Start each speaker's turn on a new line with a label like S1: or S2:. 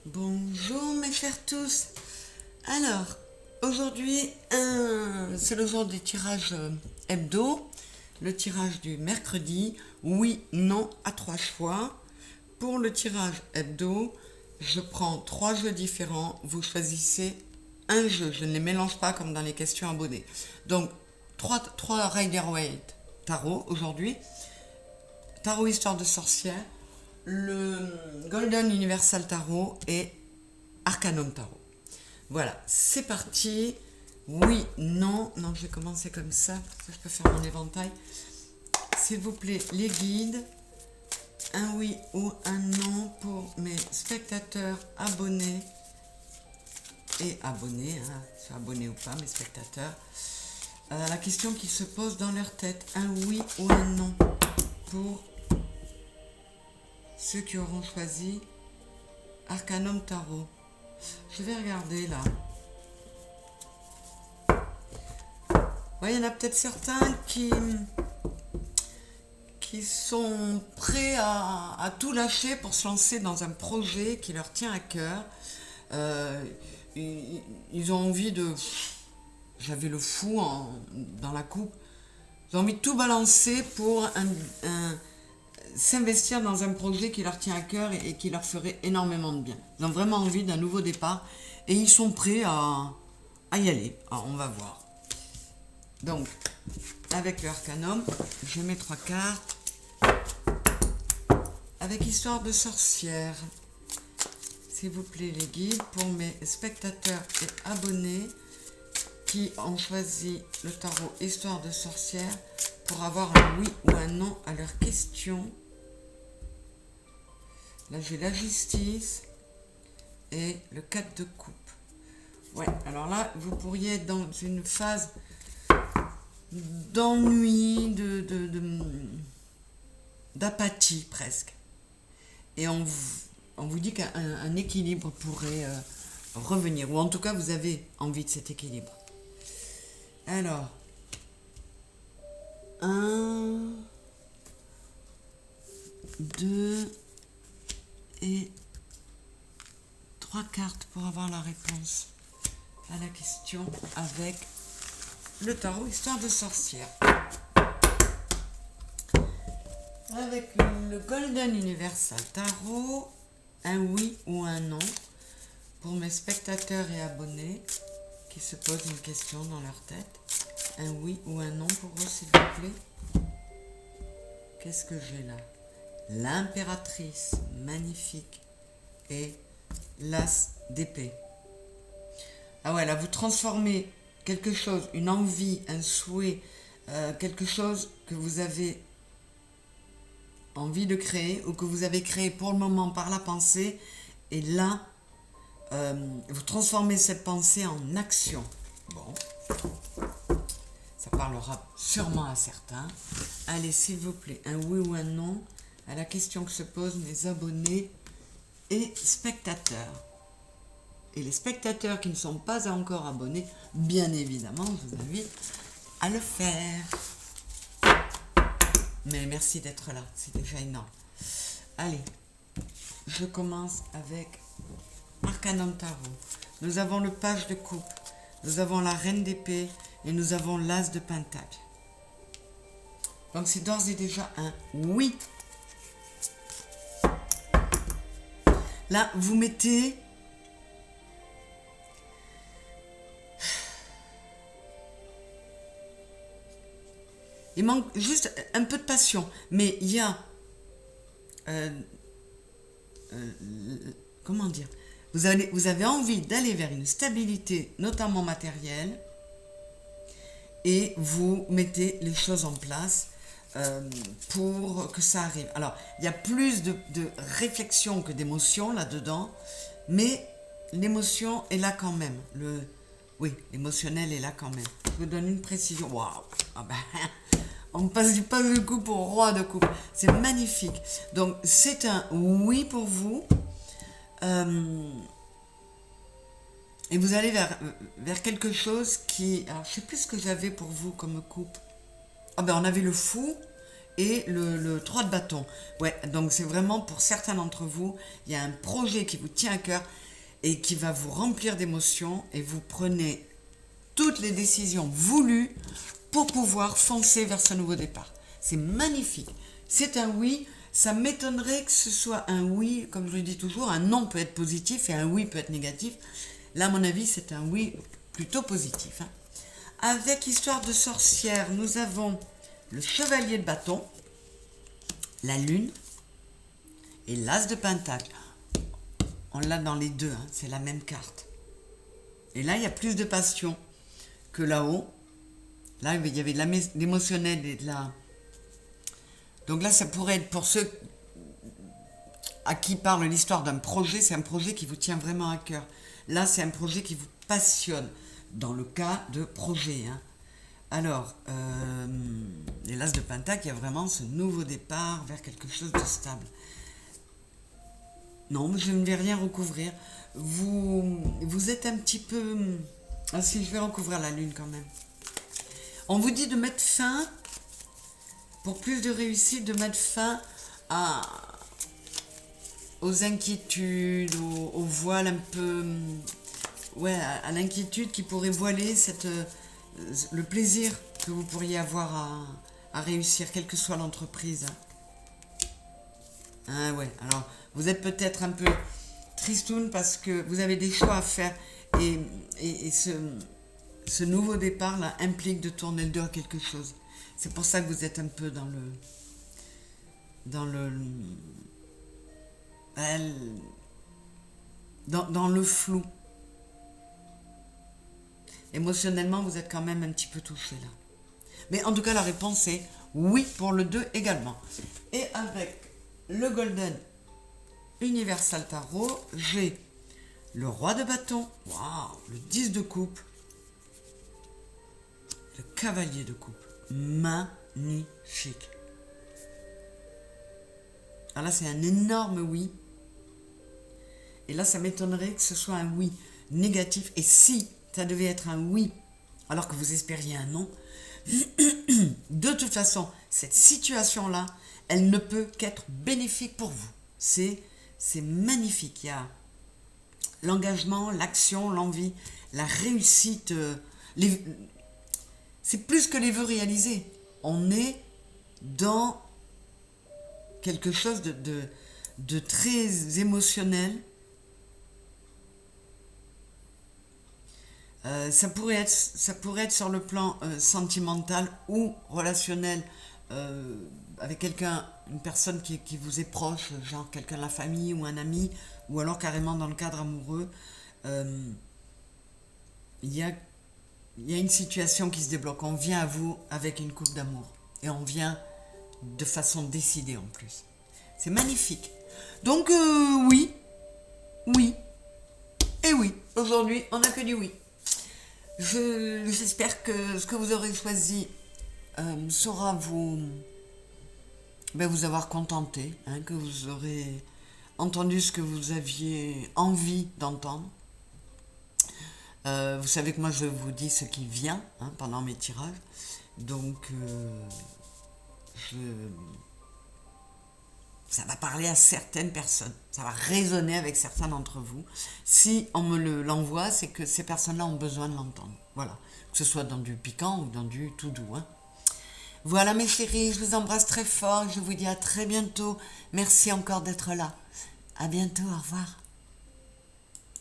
S1: Bonjour mes chers tous. Alors, aujourd'hui, c'est le jour des tirages hebdo, le tirage du mercredi, oui, non, à 3 choix. Pour le tirage hebdo, je prends 3 jeux différents, vous choisissez un jeu, je ne les mélange pas comme dans les questions abonnées. Donc, 3 Rider-Waite tarot aujourd'hui, tarot histoire de sorcière, le Golden Universal Tarot et Arcanum Tarot. Voilà, c'est parti. Oui, non, non, je vais commencer comme ça, parce que je peux faire mon éventail. S'il vous plaît, les guides, un oui ou un non pour mes spectateurs abonnés et abonnés, hein, soit abonnés ou pas, mes spectateurs. La question qui se pose dans leur tête, un oui ou un non pour ceux qui auront choisi Arcanum Tarot. Je vais regarder là. Ouais, il y en a peut-être certains qui sont prêts à tout lâcher pour se lancer dans un projet qui leur tient à cœur. Ils ont envie de... J'avais le fou dans la coupe. Ils ont envie de tout balancer pour s'investir dans un projet qui leur tient à cœur et qui leur ferait énormément de bien. Ils ont vraiment envie d'un nouveau départ et ils sont prêts à y aller. Alors, on va voir. Donc, avec le Arcanum, je mets 3 cartes. Avec Histoire de sorcière, s'il vous plaît les guides, pour mes spectateurs et abonnés qui ont choisi le tarot Histoire de sorcière pour avoir un oui ou un non à leurs questions. Là j'ai la justice et le 4 de coupe. Ouais, alors là vous pourriez être dans une phase d'ennui, d'apathie presque. Et on vous dit qu'un équilibre pourrait revenir, ou en tout cas vous avez envie de cet équilibre. Alors, 1, 2 et 3 cartes pour avoir la réponse à la question avec le tarot Histoire de sorcière. Avec le Golden Universal Tarot, un oui ou un non pour mes spectateurs et abonnés qui se posent une question dans leur tête. Un oui ou un non pour vous, s'il vous plaît. Qu'est-ce que j'ai là? L'impératrice, magnifique, et l'as d'épée. Ah ouais, là vous transformez quelque chose, une envie, un souhait, quelque chose que vous avez envie de créer ou que vous avez créé pour le moment par la pensée, et là vous transformez cette pensée en action. Bon, ça parlera sûrement à certains. Allez, s'il vous plaît, un oui ou un non à la question que se posent mes abonnés et spectateurs. Et les spectateurs qui ne sont pas encore abonnés, bien évidemment, je vous invite à le faire. Mais merci d'être là, c'est déjà énorme. Allez, je commence avec Arcanum Tarot. Nous avons le page de coupe, nous avons la reine d'épée et nous avons l'as de pentacle. Donc c'est d'ores et déjà un oui. Là, vous mettez... Il manque juste un peu de passion, mais il y a... comment dire? Vous avez envie d'aller vers une stabilité, notamment matérielle, et vous mettez les choses en place pour que ça arrive. Alors, il y a plus de réflexion que d'émotion là-dedans, mais l'émotion est là quand même. Oui, l'émotionnel est là quand même. Je vous donne une précision. Waouh! Ah ben, on passe du pas de coupe au roi de coupe. C'est magnifique. Donc, c'est un oui pour vous. Et vous allez vers quelque chose qui... Alors, je ne sais plus ce que j'avais pour vous comme coupe. Ah ben, on avait le fou et le 3 de bâton. Ouais, donc c'est vraiment pour certains d'entre vous, il y a un projet qui vous tient à cœur et qui va vous remplir d'émotions et vous prenez toutes les décisions voulues pour pouvoir foncer vers ce nouveau départ. C'est magnifique. C'est un oui. Ça m'étonnerait que ce soit un oui, comme je le dis toujours, un non peut être positif et un oui peut être négatif. Là, à mon avis, c'est un oui plutôt positif. Hein. Avec Histoire de sorcière, nous avons le chevalier de bâton, la lune et l'as de pentacle. On l'a dans les deux, hein, c'est la même carte. Et là, il y a plus de passion que là-haut. Là, il y avait de l'émotionnel et de la... Donc là, ça pourrait être pour ceux à qui parle l'histoire d'un projet, c'est un projet qui vous tient vraiment à cœur. Là, c'est un projet qui vous passionne, dans le cas de projet. Hein. Alors, et l'as de pentacle, il y a vraiment ce nouveau départ vers quelque chose de stable. Non, mais je ne vais rien recouvrir. Vous êtes un petit peu... Ah si, je vais recouvrir la lune quand même. On vous dit de mettre fin, pour plus de réussite, de mettre fin aux inquiétudes, aux voiles un peu... Ouais, à l'inquiétude qui pourrait voiler le plaisir que vous pourriez avoir à réussir, quelle que soit l'entreprise. Ah ouais, alors vous êtes peut-être un peu tristoun parce que vous avez des choix à faire et ce nouveau départ là implique de tourner le dos à quelque chose. C'est pour ça que vous êtes un peu dans le flou. Émotionnellement, vous êtes quand même un petit peu touché là. Mais en tout cas, la réponse est oui pour le 2 également. Et avec le Golden Universal Tarot, j'ai le roi de bâton, waouh, le 10 de coupe, le cavalier de coupe. Magnifique. Alors là, c'est un énorme oui. Et là, ça m'étonnerait que ce soit un oui négatif. Et si ça devait être un oui, alors que vous espériez un non, de toute façon, cette situation-là, elle ne peut qu'être bénéfique pour vous. C'est magnifique. Il y a l'engagement, l'action, l'envie, la réussite. C'est plus que les vœux réalisés. On est dans quelque chose de très émotionnel. Ça pourrait être sur le plan sentimental ou relationnel avec quelqu'un, une personne qui vous est proche, genre quelqu'un de la famille ou un ami, ou alors carrément dans le cadre amoureux. Il y a une situation qui se débloque. On vient à vous avec une coupe d'amour. Et on vient de façon décidée en plus. C'est magnifique. Donc oui, et oui. Aujourd'hui, on n'a que du oui. J'espère que ce que vous aurez choisi saura vous avoir contenté, hein, que vous aurez entendu ce que vous aviez envie d'entendre. Vous savez que moi je vous dis ce qui vient hein, pendant mes tirages, donc ça va parler à certaines personnes, ça va résonner avec certains d'entre vous. Si on me l'envoie, c'est que ces personnes-là ont besoin de l'entendre. Voilà, que ce soit dans du piquant ou dans du tout doux. Hein. Voilà mes chéris, je vous embrasse très fort, je vous dis à très bientôt. Merci encore d'être là. À bientôt, au revoir.